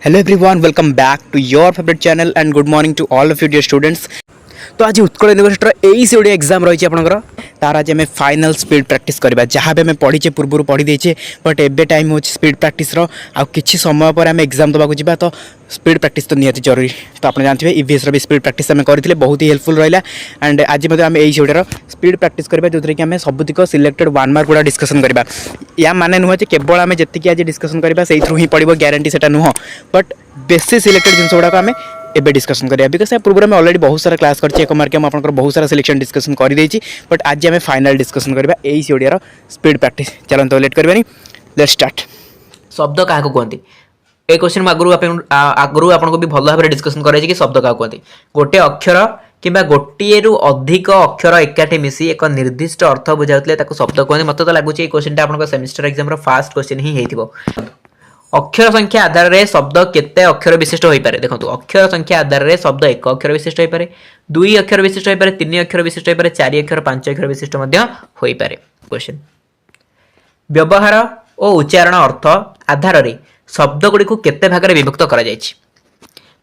Hello everyone, welcome back to your favorite channel and good morning to all of you dear students. तो आज Utkal university एई सी exam रही आपंकर तार आज आम फाइनाल स्पीड प्रैक्टिस करवा जहाँ भी आम पढ़ीचे पूर्व पढ़ी देचे बट एबे टाइम हो स्पीड प्रैक्टिस आउ किछि समय पर आम एग्जाम देवाक जा तो स्पीड प्रैक्टिस तो निहाती जरूरी। तो आप जानते हैं ईवीएस भी स्पीड प्रैक्टिस आम करते बहुत ही हेल्पफुल रहा एंड आज आम यही सेटार स्पीड प्रैक्टिस करवा जो कि आम सबुतिक सिलेक्टेड 1 मार्क गुड़ा डिस्कसन करवा या माने नुह केवल आम जी आज डिस्कसन करवा से पड़ो ग्यारंटी से नुह बट बेसी सिलेक्टेड जिन गुड़ाक आम एबे डिस्कसन करिया बिकज पूर्व में ऑलरेडी बहुत सारा क्लास करछि एक मार्क हम आपनकर बहुत सारा सिलेक्शन डिस्कसन कर देछि बट आज आम फाइनल डिस्कसन करबा एई सीओडीआर स्पीड प्रैक्टिस चलन तो लेट करबानी लेट्स स्टार्ट। शब्द क्या कहते ए क्वेश्चन आगु आपको भी भल भाव डिस्कसन कराई कि शब्द क्या कहते गोटे अक्षर किंबा गोटे रु अधिक अक्षर एकाठी मिसी एक निर्दिष्ट अर्थ बुझाते शब्द कहते मत तो लगुच क्वेश्चन आपन सेमिस्टर एग्जाम फास्ट क्वेश्चन ही होइथिबो। अक्षर संख्या आधार रे शब्द केते अक्षर विशिष्ट होई पारे देखो अक्षर संख्या आधार रे शब्द एक अक्षर विशिष्ट होई पारे दुई अक्षर विशिष्ट होई पारे तीन अक्षर विशिष्ट होई पारे चार अक्षर पांच अक्षर विशिष्ट मध्य होई पारे। क्वेश्चन व्यवहार और उच्चारण अर्थ आधार रे शब्द गुडी को केते भाग रे विभक्त करा जायछि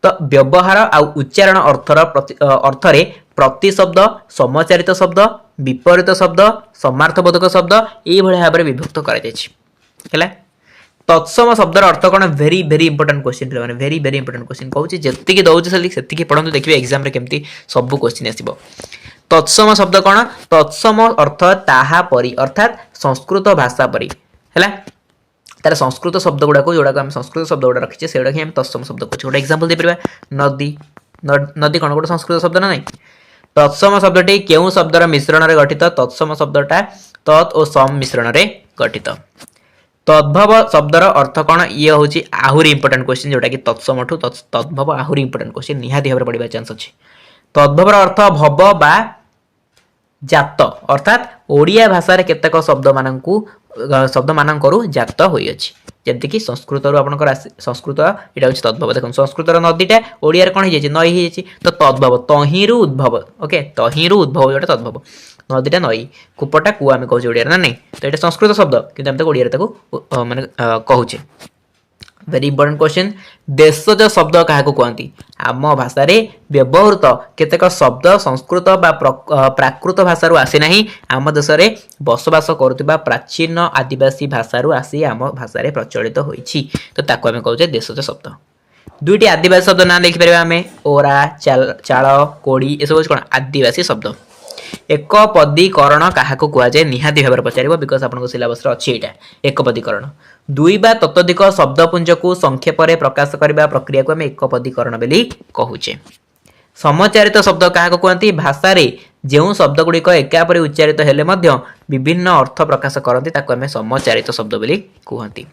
तो व्यवहार आ उच्चारण अर्थ रे प्रति शब्द समचारित शब्द विपरीत शब्द समार्थबोधक शब्द एई भଳି भाबरे विभक्त करा जायछि हैला। तत्सम शब्दर अर्थ कौन वेरी वेरी इंपोर्टेंट क्वेश्चन माने वेरी वेरी इंपोर्टेंट क्वेश्चन कहूँ जी दौर से पढ़ू देखिए एग्जाम केमती सब क्वेश्चन आसो। तत्सम शब्द कौन तत्सम अर्थ ताहा परी अर्थात संस्कृत भाषा परी है तार संस्कृत शब्द गुड़ाक जोड़ा आम संस्कृत शब्द गुड़ा रखीचे से गुड़ा तत्सम शब्द कहे गोटे एग्जाम्पल देपर नदी नदी कौन गोटे संस्कृत शब्द ना नहीं। तत्सम शब्दटी केउ शब्दर मिश्रण में गठित तत्सम शब्दटा तत् और सम मिश्रण में गठित। तद्भव शब्दर अर्थ कौन ये हूँ आहरी इंपोर्टेंट क्वेश्चन जोटा कि तत्सम ठू तद्भव आहरी इंपोर्टेंट क्वेश्चन निहाती भाव पढ़ा चांस अच्छे। तद्भवर अर्थ भव बा जात अर्थात ओडिया भाषा रे केतेक शब्द मानकरू जात होई अछि जेमति कि संस्कृत रु आपनकर संस्कृत एटा होछि तद्भव देखो संस्कृत रो नदीटा ओडिया रे कोन हे नई हे तो तद्भव तहिरु उद्भव ओके तहिरु उद्भव जोटा तद्भव नदीटा नई कूपटा कुआ आम कहूँ ओडिया ना नहीं तो ये संस्कृत शब्द कि ओडिया माने कहूचे। वेरी इंपोर्टेंट क्वेश्चन देशज शब्द क्या कहती आम भाषा रे व्यवहृत केतेक शब्द संस्कृत बा प्राकृत भाषा आसी ना आम देश में बसवास करुवा प्राचीन आदिवासी भाषा आसी आम भाषा रे प्रचलित होइछि तो ताको आम कहूचे देशज शब्द। दुईटी आदिवासी शब्द ना देखि परबा आमे ओरा चाल कोड़ी ए सब कोन आदिवासी शब्द। एक पदीकरण क्या कहुए निहाती भाव पचार बिकज आप सिलेबस अच्छी यहाँ एक पदीकरण दुई बा ततोधिक शब्दपुंज को संक्षेप में प्रकाश करने प्रक्रिया को आम एक पदीकरण बोली कहूचे। समचारित शब्द क्या कहती भाषा रे जो शब्द गुड़िक एकापरि उच्चारित हेले मध्य विभिन्न अर्थ प्रकाश करती ताको आम समचारित शब्द बोली कहती।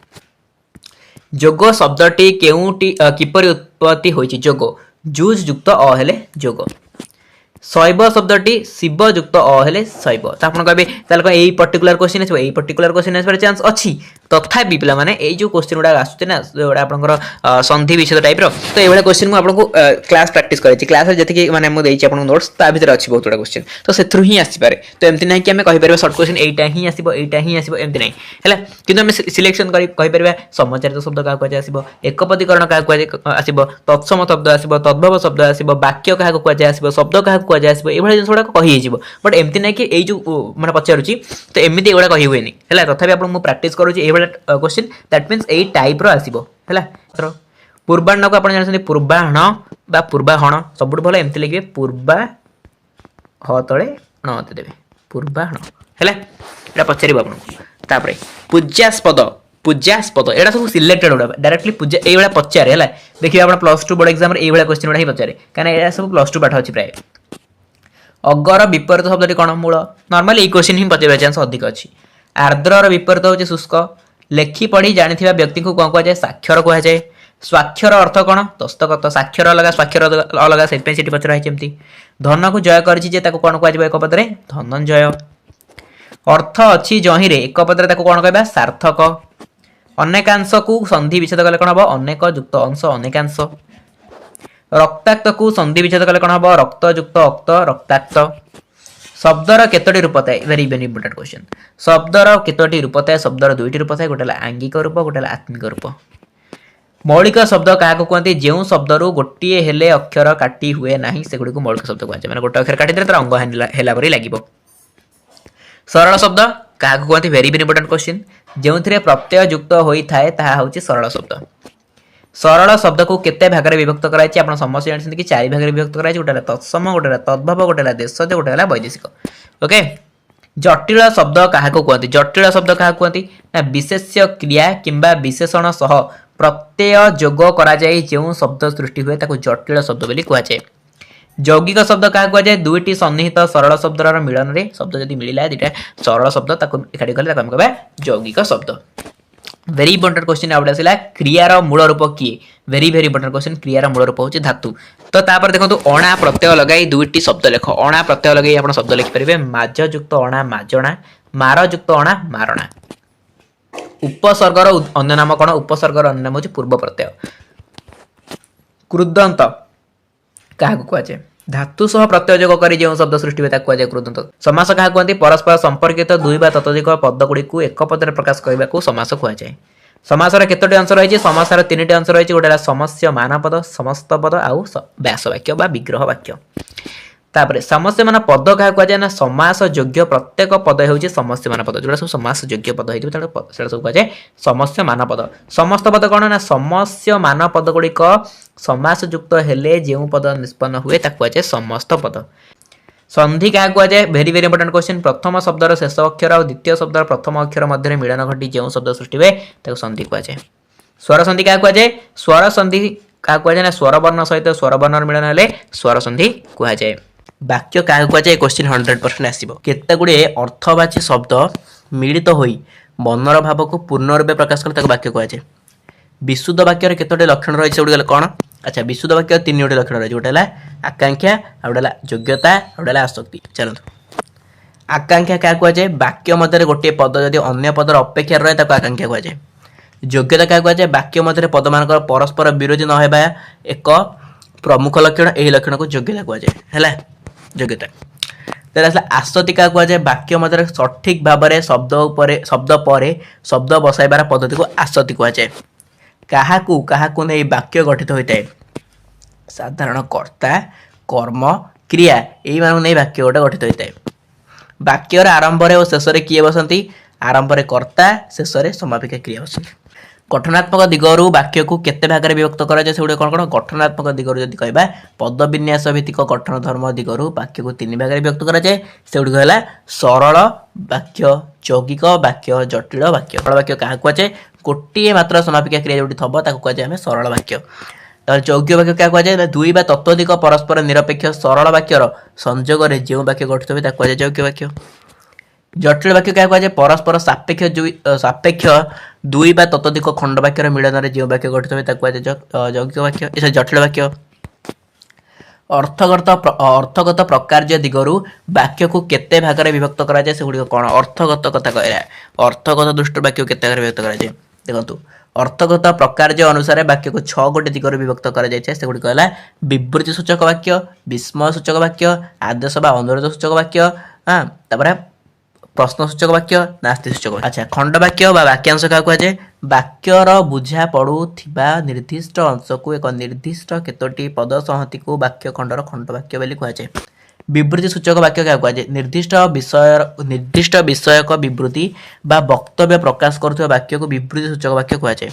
जोग शब्दटी केउटी किपरि उत्पत्ति होइछि जोग जुज युक्त अ हेले जोग शैव शब्दटी शिव युक्त अ हेले शैव तो आप कहे यही पर्टिकुलर क्वेश्चन आसो यही पर्टिकुलर क्वेश्चन आसार चांस अच्छी तथापि पे मैंने जो क्वेश्चन गुड़ा आसुचे ना जोड़ा आप संधि विच्छेद टाइप तो ये क्वेश्चन आपको क्लास प्रैक्टिस करें क्लास जी मैंने मुझे आपको नोट्स ता भीतर अच्छी बहुत गुड़ा क्वेश्चन तो से ही आसपे तो एमती ना कि आम कहीपर सर्ट क्वेश्चन यहाँ ही आसो यहाँ ही आसो एमती ना है कि आम सिलेक्शन कहीपर समचारित शब्द क्या कहुए आसो एक पदीकरण क्या कहुए आसो तत्सम शब्द आसो तद्भव शब्द आसो वाक्य क्या कहुए आसो शब्द क्या कहुए आसो ये जिन गुड़ा कही बट एमती ना कि जो मैंने पचारूँ तो एमती एगुड़ा कही हुए है तथापि आप प्रैक्टिस करुँच क्वेश्चन दैट मीन्स यही टाइप आसो है पूर्वाह्न को आप जानते पूर्वाह्न बा पूर्वाहण सब भल एमती लिखे पूर्वा ह तले णते देवे पूर्वाहण है पचार आपको पूज्यास्पद पूज्यास्पद यहाँ सब सिलेक्टेड गुड़ा डायरेक्टली पूजा ये पचारे है देखिए आप +2 बोर्ड एग्जाम ये क्वेश्चन गुड़ा ही पचारे कहीं यहाँ सब +2 पाठ अच्छी प्राय। अगर विपरीत शब्द कौन मूल नॉर्मली ये क्वेश्चन ही पचार चांस अधिक अच्छी। आर्द्र विपरीत होचे शुष्क लेखि पढ़ी जानी व्यक्ति को कौन कहुए साक्षर कहुए। स्वाक्षर अर्थ कौन दस्तखत साक्षर अलग स्वाक्षर अलग से पचरा है। धन को जय कर कौन कह एक पदरे धनंजय। अर्थ अच्छी जही रे एक पदरे कौन कह सार्थक। अनेकांश को संधि विच्छेद कले कौन हम अनेक युक्त अंश अनेकांश। रक्ताक्त को संधि विच्छेद कले कौन हम रक्त युक्त अक्त रक्ताक्त। शब्दर केतोटी रूप थाए वेरी वेरी इंपोर्टेंट क्वेश्चन शब्दर केतोटी रूप थाए शब्दर दुईटी रूप थाए गोटे आंगिक रूप गोटे आत्मिक रूप मौलिक शब्द क्या कहते जो शब्द रू गोटे हेले अक्षर काटी हुए ना सेगुड़ी को मौलिक शब्द कहुए मैंने गोटे अक्षर काटी तर अंग है लगे। सरल शब्द क्या कहते वेरी वेरी इंपोर्टेंट क्वेश्चन जो प्रत्यय युक्त होता है ताहा होची सरल शब्द। सरल शब्द को केते भाग में विभक्त कराई आप समस्त जानते कि 4 भाग में विभक्त कराई गोटे तत्सम गोटे तद्भव गोटे देशज गोटे वैदेशिक। ओके जटिल शब्द क्या कहते जटिल शब्द क्या कहते ना विशेष्य क्रिया किंबा विशेषण सह प्रत्यय जोग करा जाए जो शब्द सृष्टि हुए ताको जटिल शब्द बोली कहुए। यौगिक शब्द क्या कहुए दुईटी सन्निहित सरल शब्दर मिलन रे शब्द जब मिलला दुईटा सरल शब्द एकाठी कले कहबा यौगिक शब्द। वेरी इंपोर्टेंट क्वेश्चन आउट आसला क्रियार मूल रूप किए वेरी वेरी इंपोर्टेंट क्वेश्चन क्रियार मूल रूप होची धातु। तो तापर देखो अणा प्रत्यय लगाई दुईटी शब्द लेख अणा प्रत्यय लगाई आप शब्द लिखि परिबे माज युक्त अणा माजणा मार युक्त अणा मारणा। उपसर्गर अन्य नाम कौन उपसर्गर अन्य नाम होची पूर्व प्रत्यय। कृदंत क्या कहुए धातु सह प्रत्यय जोग कर जो शब्द सृष्टि हुए कहुए कृदंत। समास क्या कहते परस्पर संपर्कित दुई बा ततोधिक पद गुड़ी को एक पदରେ प्रकाश करने को समास कहुए। समासर केतोटी अंश रही समासर 3टी अंश रही गोटे समस्य मान पद समस्त पद आउ व्यास वाक्य बा विग्रह वाक्य। तापर समस्य मान पद क्या कहुए ना समास योग्य प्रत्येक पद होची समस्य मान पद जोड़ा सब समास योग्य पद होता सब कहुए समस्य मान पद। समस्त पद कौन ना समस्य मान पद गुड़िक समास युक्त हेले जो पद निष्पन्न हुए कहुए समस्त पद। संधि क्या कहुए वेरी वेरी इंपोर्टेंट क्वेश्चन प्रथम शब्दर शेष अक्षर और द्वितीय शब्दर प्रथम अक्षर मध्य मिलन घटी जो शब्द सृष्टि हुए संधि कहुए। स्वर संधि क्या कहुए स्वर संधि क्या कहुए ना स्वर वर्ण सहित स्वर वर्ण मिलन हेले स्वर संधि कहुए। वाक्य क्या कहुए क्वेश्चन 100% आसो केते गुड़े अर्थवाची शब्द मिलित होई मनर भाव को पूर्ण रूपे प्रकाश कर वाक्य कहुए। विशुद्ध वाक्य केतोटे लक्षण रही से कौन अच्छा विशुद्ध वाक्य 3 गोटे लक्षण रही गोटे आकांक्षा गोटे योग्यता गोटे आसक्ति। चलते आकांक्षा क्या कहुए वाक्य मध्य गोटे पद जदि अन्य पदर अपेक्षा रहे आकांक्षा कहुए। योग्यता क्या कहुए वाक्य मध्य पद मान परस्पर विरोधी न होगा एक प्रमुख लक्षण यही लक्षण को योग्यता कहुए योग्यता। तेरे आसक्ति क्या कहुए वाक्य मध्य सठिक भाव में शब्द पर शब्द बसाइबार पद्धति को आसक्ति कहुए। क्या नहीं वाक्य गठित होता है साधारण कर्ता कर्म क्रिया यही मान नहीं वाक्य गोटे गठित होता है। वाक्यर आरंभ और शेष किए बसती आरंभ में कर्ता शेष में समापिका क्रिया बसती। गठनात्मक दिगरु वाक्य को केते भाग में विभक्त करा जाय से कौन कौन गठनात्मक दिगरु जदि कहबा पद विन्यास भित्तिक गठन धर्म दिगरु वाक्य को 3 भाग में विभक्त करा जाय से है सरल वाक्य यौगिक वाक्य जटिल वाक्य। सरल वाक्य क्या कहुए गोटे मात्र समापिका क्रिया जो थब कहुए सरल वाक्य। यौगिक वाक्य क्या कहुए दुई बा तत्वधिक परस्पर निरपेक्ष सरल वाक्यर संयोग जो वाक्य गठित हुए कहुए यौगिक वाक्य। जटिल वाक्य क्या कहुए परस्पर सापेक्ष दुई बा ततोधिक खंड वाक्यर मिलन जो वाक्य गठित हुए कहुए यौगिक वाक्य जटिल वाक्य। अर्थगत प्रकार दिगरु वाक्य को केते भाग में विभक्त करा जाय से कौन अर्थगत कथा कहला अर्थगत दृष्टि वाक्य केते भाग में विभक्त करा जाय देखंतु अर्थगत प्रकार अनुसार वाक्य को 6 गोटे दिगरु विभक्त करा जाय से कहला विवृत्ति सूचक वाक्य विस्मय सूचक वाक्य आदेश बा अनुरोध सूचक वाक्य तापर प्रश्न सूचक वाक्य नास्ति सूचक वाक्य। अच्छा खंड वाक्य वाक्यांश क्या कहुए वाक्यर बुझा पड़ुथिबा निर्दिष्ट अंश को एक निर्दिष्ट केतोटी पद संहति को वाक्य खंडर खंड वाक्य बोली कहुए। विवृत्ति सूचक वाक्य क्या कहुए निर्दिष्ट विषयक विवृत्ति बा वक्तव्य प्रकाश करुवा वाक्य को विवृत्ति सूचक वाक्य कहुए।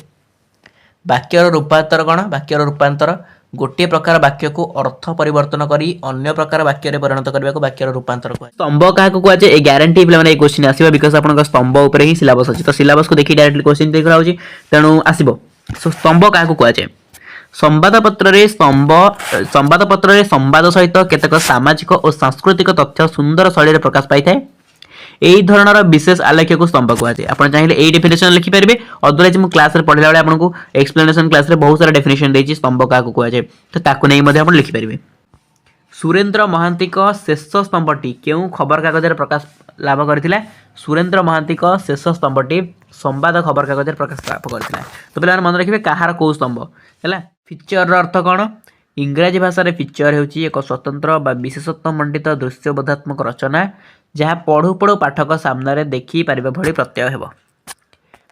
वाक्यर रूपांतर कौन वाक्यर रूपांतर गोटे प्रकार वाक्य को अर्थ परिवर्तन करी अन्य प्रकार वाक्य परिणत करने को वाक्यर रूपांतर कहुए। स्तंभ क्या कहुए ए ग्यारंटी पे क्वेश्चन आसो बिकज आप स्तंभ उपर ही सिलेबस अच्छी तो सिलेबस को देखिए डायरेक्टली क्वेश्चन देखा हो तेणु आसो स्तंभ क्या कहुए संवादपत्र संवाद सहित केतक सामाजिक और सांस्कृतिक तथ्य सुंदर शैली प्रकाश पाई था यही धरणर विशेष आलेख्य को स्तंभ कहुए। आप चाहिए यही डेफिनेशन लिखिपारे अदरवाइज मुझे क्लास पढ़ला बेले आपको एक्सप्लेनेशन क्लास रे बहुत सारा डेफिनेशन देछि स्तंभ क्या कहुए तो ताकू नहीं आप लिखिपारे। सुरेंद्र महांती शेष स्तंभटी केउ खबर कागज प्रकाश लाभ करथिला सुरेंद्र महांती शेष स्तंभटी संवाद खबर कागज प्रकाश लाभ करथिला। तो पे मन रखिए कहार कौ स्तंभ है फीचर अर्थ कौन इंग्राजी भाषा रे फीचर होची एक स्वतंत्र बा विशेषत्व मंडित दृश्यबोधात्मक रचना जहाँ पढ़ु पढ़ु पाठक सामने देखी पारिबा भली प्रत्यय हेबो।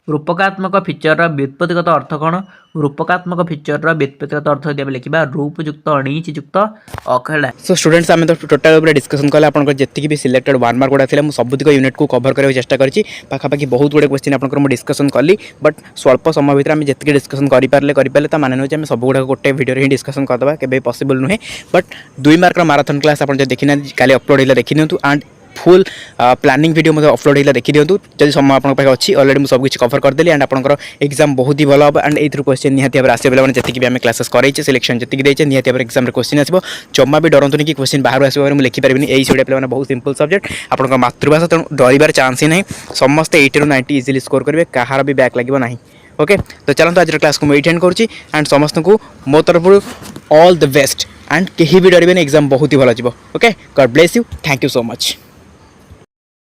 रूपकात्मक फिचर व्युत्पत्तिगत अर्थ कौन रूपकात्मक फिचर व्युत्पत्तिगत अर्थ यदि लिखा रूपयुक्त अणीचयुक्त अखेड़ा सो स्टूडेंट्स आम तो टोटाल पूरा डिस्कसन कले आप जी भी सिलेक्टेड 1 मार्क गुड़ा था सबुतिक यूनिट को कवर करने चेष्टा करी पाखापाखि बहुत गुड़े क्वेश्चन आप डिस्कसन कली बट स्वल्प समय भितर आम जी डिस्कसन करें माने नुहे सब गुड़ा गोटे वीडियो ही डिस्कसन करदे केवे पॉसिबल नुहे बट 2 मार्क माराथन क्लास आप देखी ना काली अपलोड होगा देखी दिंतु एंड फुल प्लानिंग वीडियो मतलब अपलोड होगा देखी दिंतु जब समय आप अच्छी अलरेडी मुझे सबकिछ कवर करदेली एंड आपंकर एग्जाम बहुत ही भल हम एंड ये क्वेश्चन निहाती भाव आसे पे जी भी आम क्लासेस कराइचे सिलेक्शन जी देचे निहाती भाव एग्जाम क्वेश्चन आसो जमा भी डरतुनि कि क्वेश्चन बाहर आसो मुझे लिखिपारे यही से पे बहुत सिंपल सब्जेक्ट आपंकर मातृभाषा तेणु डरबार चान्स ही ना समस्ते 80 ରୁ 90 इजिली स्कोर करेंगे कहार भी बैक लगे ना ओके तो चलते आज क्लास को मुझे एटेंड करुँची एंड समस्त को मो तरफ ऑल द बेस्ट एंड कहीं भी डरबे एग्जाम बहुत ही भल okay God bless you thank you so much.